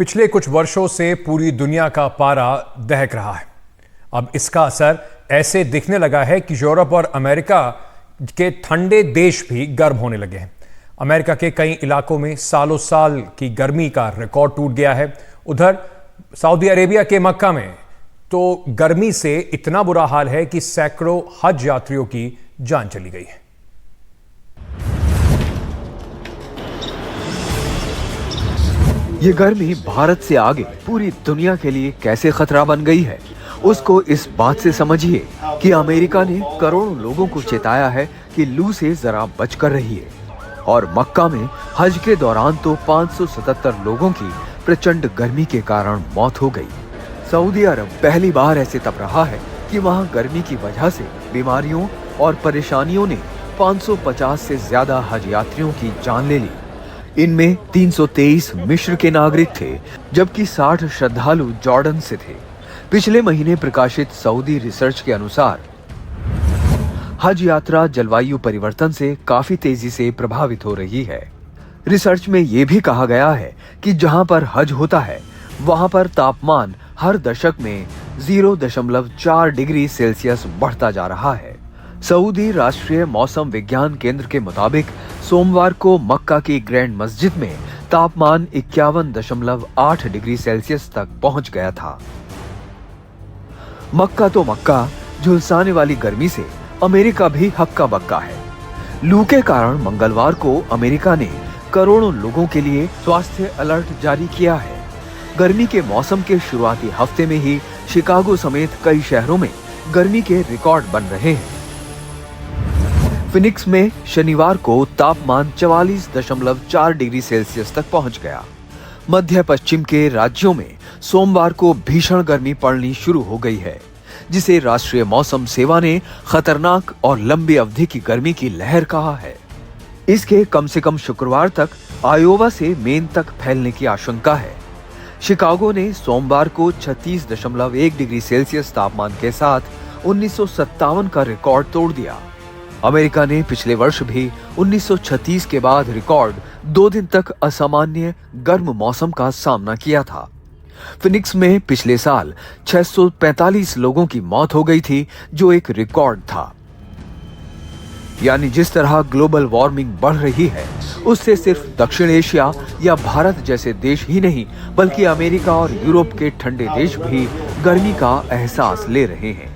पिछले कुछ वर्षों से पूरी दुनिया का पारा दहक रहा है। अब इसका असर ऐसे दिखने लगा है कि यूरोप और अमेरिका के ठंडे देश भी गर्म होने लगे हैं। अमेरिका के कई इलाकों में सालों साल की गर्मी का रिकॉर्ड टूट गया है। उधर सऊदी अरेबिया के मक्का में तो गर्मी से इतना बुरा हाल है कि सैकड़ों हज यात्रियों की जान चली गई है। ये गर्मी भारत से आगे पूरी दुनिया के लिए कैसे खतरा बन गई है, उसको इस बात से समझिए कि अमेरिका ने करोड़ों लोगों को चेताया है कि लू से जरा बचकर रहिए। और मक्का में हज के दौरान तो 577 लोगों की प्रचंड गर्मी के कारण मौत हो गई। सऊदी अरब पहली बार ऐसे तप रहा है कि वहां गर्मी की वजह से बीमारियों और परेशानियों ने 550 से ज्यादा हज यात्रियों की जान ले ली। इनमें 323 मिस्र के नागरिक थे, जबकि 60 श्रद्धालु जॉर्डन से थे। पिछले महीने प्रकाशित सऊदी रिसर्च के अनुसार हज यात्रा जलवायु परिवर्तन से काफी तेजी से प्रभावित हो रही है। रिसर्च में यह भी कहा गया है कि जहां पर हज होता है वहां पर तापमान हर दशक में 0.4 डिग्री सेल्सियस बढ़ता जा रहा है। सऊदी राष्ट्रीय मौसम विज्ञान केंद्र के मुताबिक सोमवार को मक्का की ग्रैंड मस्जिद में तापमान 51.8 डिग्री सेल्सियस तक पहुंच गया था। मक्का तो मक्का, झुलसाने वाली गर्मी से अमेरिका भी हक्का बक्का है। लू के कारण मंगलवार को अमेरिका ने करोड़ों लोगों के लिए स्वास्थ्य अलर्ट जारी किया है। गर्मी के मौसम के शुरुआती हफ्ते में ही शिकागो समेत कई शहरों में गर्मी के रिकॉर्ड बन रहे हैं। फिनिक्स में शनिवार को तापमान 44.4 डिग्री सेल्सियस तक पहुंच गया। मध्य पश्चिम के राज्यों में सोमवार को भीषण गर्मी पड़नी शुरू हो गई है, जिसे राष्ट्रीय मौसम सेवा ने खतरनाक और लंबी अवधि की गर्मी की लहर कहा है। इसके कम से कम शुक्रवार तक आयोवा से मेन तक फैलने की आशंका है। शिकागो ने सोमवार को 36.1 डिग्री सेल्सियस तापमान के साथ 1957 का रिकॉर्ड तोड़ दिया। अमेरिका ने पिछले वर्ष भी 1936 के बाद रिकॉर्ड 2 दिन तक असामान्य गर्म मौसम का सामना किया था। फिनिक्स में पिछले साल 645 लोगों की मौत हो गई थी, जो एक रिकॉर्ड था। यानी जिस तरह ग्लोबल वार्मिंग बढ़ रही है, उससे सिर्फ दक्षिण एशिया या भारत जैसे देश ही नहीं, बल्कि अमेरिका और यूरोप के ठंडे देश भी गर्मी का एहसास ले रहे हैं।